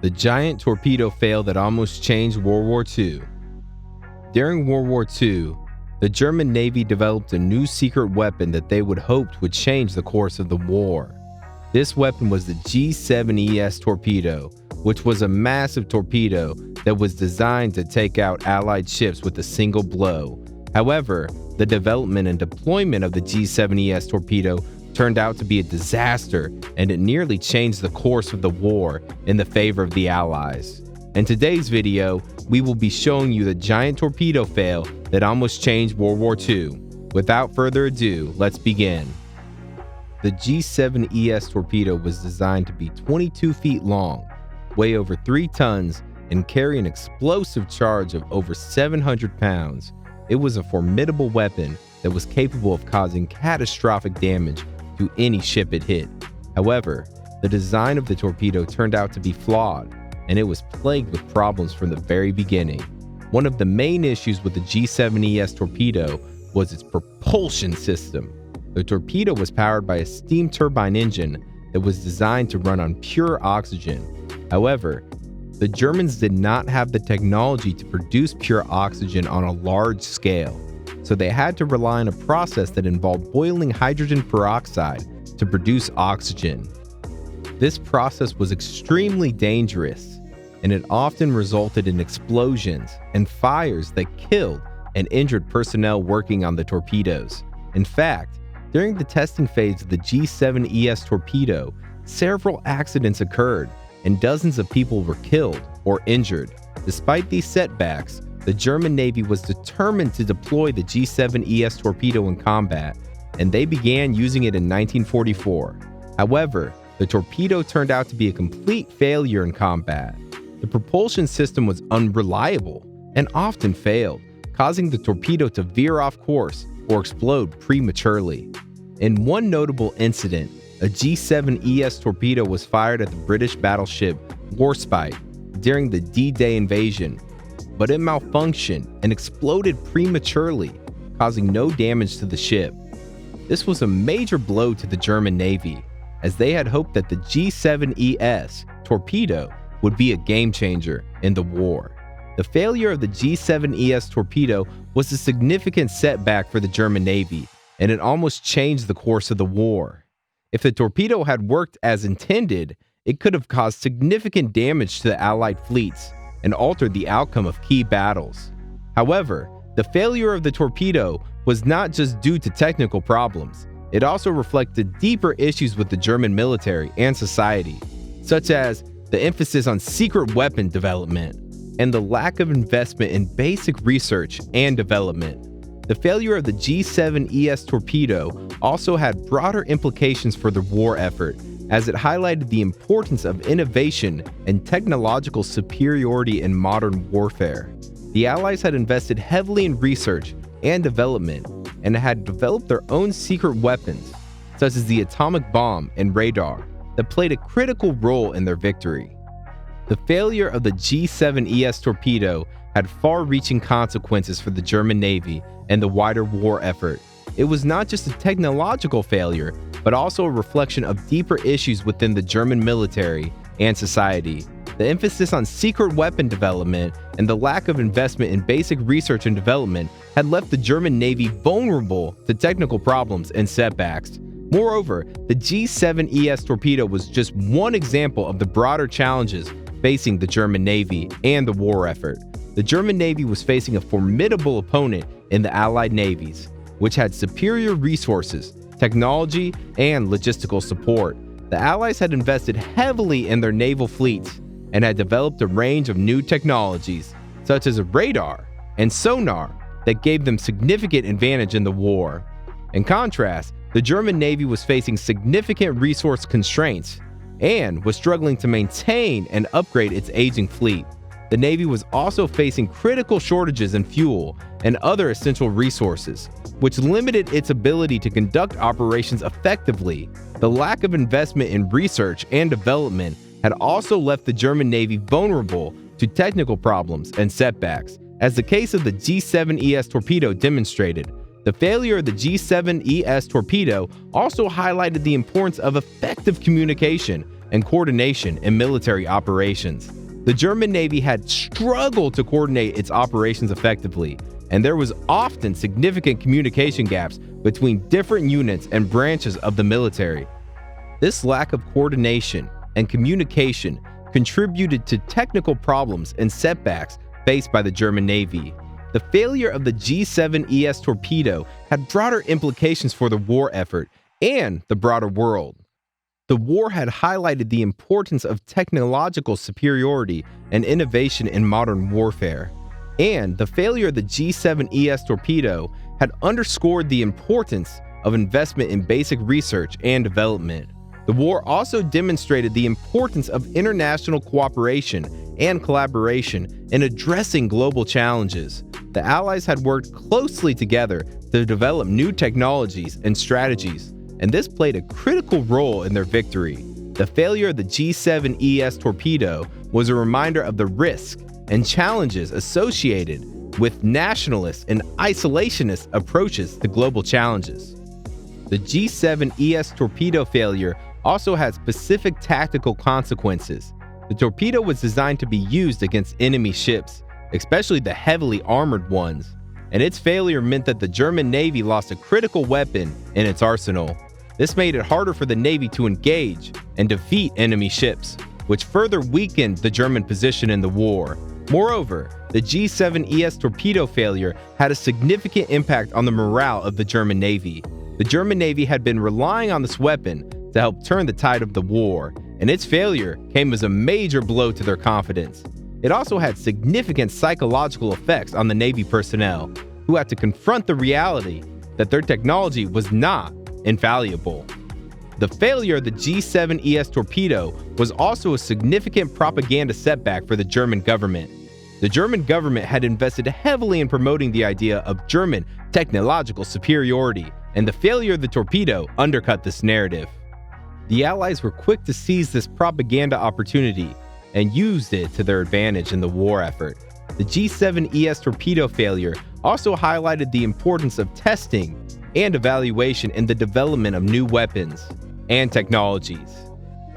The Giant Torpedo Fail that almost changed World War II. During World War II, the German Navy developed a new secret weapon that they would hoped would change the course of the war. This weapon was the G7ES torpedo, which was a massive torpedo that was designed to take out Allied ships with a single blow. However, the development and deployment of the G7ES torpedo turned out to be a disaster, and it nearly changed the course of the war in the favor of the Allies. In today's video, we will be showing you the giant torpedo fail that almost changed World War II. Without further ado, let's begin. The G7ES torpedo was designed to be 22 feet long, weigh over 3 tons, and carry an explosive charge of over 700 pounds. It was a formidable weapon that was capable of causing catastrophic damage to any ship it hit. However, the design of the torpedo turned out to be flawed, and it was plagued with problems from the very beginning. One of the main issues with the G7ES torpedo was its propulsion system. The torpedo was powered by a steam turbine engine that was designed to run on pure oxygen. However, the Germans did not have the technology to produce pure oxygen on a large scale, so they had to rely on a process that involved boiling hydrogen peroxide to produce oxygen. This process was extremely dangerous, and it often resulted in explosions and fires that killed and injured personnel working on the torpedoes. In fact, during the testing phase of the G7ES torpedo, several accidents occurred and dozens of people were killed or injured. Despite these setbacks, the German Navy was determined to deploy the G7ES torpedo in combat, and they began using it in 1944. However, the torpedo turned out to be a complete failure in combat. The propulsion system was unreliable and often failed, causing the torpedo to veer off course or explode prematurely. In one notable incident, a G7ES torpedo was fired at the British battleship Warspite during the D-Day invasion, but it malfunctioned and exploded prematurely, causing no damage to the ship. This was a major blow to the German Navy, as they had hoped that the G7ES torpedo would be a game changer in the war. The failure of the G7ES torpedo was a significant setback for the German Navy, and it almost changed the course of the war. If the torpedo had worked as intended, it could have caused significant damage to the Allied fleets and altered the outcome of key battles. However, the failure of the torpedo was not just due to technical problems. It also reflected deeper issues with the German military and society, such as the emphasis on secret weapon development and the lack of investment in basic research and development. The failure of the G7ES torpedo also had broader implications for the war effort, as it highlighted the importance of innovation and technological superiority in modern warfare. The Allies had invested heavily in research and development and had developed their own secret weapons, such as the atomic bomb and radar, that played a critical role in their victory. The failure of the G7ES torpedo had far-reaching consequences for the German Navy and the wider war effort. It was not just a technological failure, but also a reflection of deeper issues within the German military and society. The emphasis on secret weapon development and the lack of investment in basic research and development had left the German Navy vulnerable to technical problems and setbacks. Moreover, the G7ES torpedo was just one example of the broader challenges facing the German Navy and the war effort. The German Navy was facing a formidable opponent in the Allied navies, which had superior resources, technology, and logistical support. The Allies had invested heavily in their naval fleets and had developed a range of new technologies, such as a radar and sonar, that gave them significant advantage in the war. In contrast, the German Navy was facing significant resource constraints and was struggling to maintain and upgrade its aging fleet. The Navy was also facing critical shortages in fuel and other essential resources, which limited its ability to conduct operations effectively. The lack of investment in research and development had also left the German Navy vulnerable to technical problems and setbacks, as the case of the G7ES torpedo demonstrated. The failure of the G7ES torpedo also highlighted the importance of effective communication and coordination in military operations. The German Navy had struggled to coordinate its operations effectively, and there was often significant communication gaps between different units and branches of the military. This lack of coordination and communication contributed to technical problems and setbacks faced by the German Navy. The failure of the G7ES torpedo had broader implications for the war effort and the broader world. The war had highlighted the importance of technological superiority and innovation in modern warfare, and the failure of the G7ES torpedo had underscored the importance of investment in basic research and development. The war also demonstrated the importance of international cooperation and collaboration in addressing global challenges. The Allies had worked closely together to develop new technologies and strategies, and this played a critical role in their victory. The failure of the G7ES torpedo was a reminder of the risks and challenges associated with nationalist and isolationist approaches to global challenges. The G7ES torpedo failure also had specific tactical consequences. The torpedo was designed to be used against enemy ships, especially the heavily armored ones, and its failure meant that the German Navy lost a critical weapon in its arsenal. This made it harder for the Navy to engage and defeat enemy ships, which further weakened the German position in the war. Moreover, the G7ES torpedo failure had a significant impact on the morale of the German Navy. The German Navy had been relying on this weapon to help turn the tide of the war, and its failure came as a major blow to their confidence. It also had significant psychological effects on the Navy personnel, who had to confront the reality that their technology was not infallible. The failure of the G7ES torpedo was also a significant propaganda setback for the German government. The German government had invested heavily in promoting the idea of German technological superiority, and the failure of the torpedo undercut this narrative. The Allies were quick to seize this propaganda opportunity and used it to their advantage in the war effort. The G7ES torpedo failure also highlighted the importance of testing and evaluation in the development of new weapons and technologies.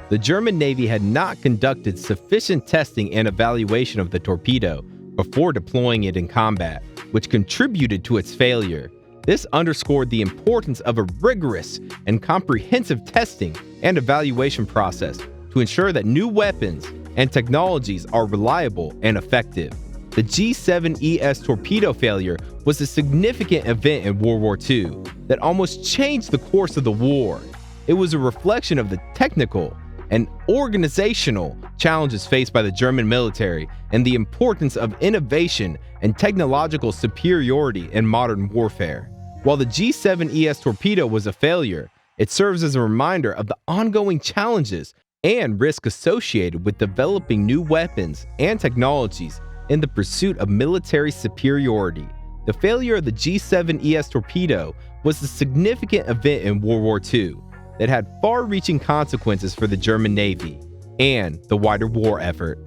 The German Navy had not conducted sufficient testing and evaluation of the torpedo before deploying it in combat, which contributed to its failure. This underscored the importance of a rigorous and comprehensive testing and evaluation process to ensure that new weapons and technologies are reliable and effective. The G7ES torpedo failure was a significant event in World War II that almost changed the course of the war. It was a reflection of the technical and organizational challenges faced by the German military and the importance of innovation and technological superiority in modern warfare. While the G7ES torpedo was a failure, it serves as a reminder of the ongoing challenges and risk associated with developing new weapons and technologies in the pursuit of military superiority. The failure of the G7ES torpedo was a significant event in World War II that had far-reaching consequences for the German Navy and the wider war effort.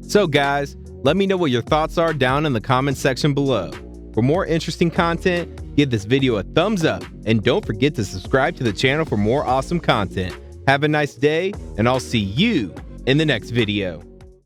So guys, let me know what your thoughts are down in the comment section below. For more interesting content, give this video a thumbs up and don't forget to subscribe to the channel for more awesome content. Have a nice day, and I'll see you in the next video.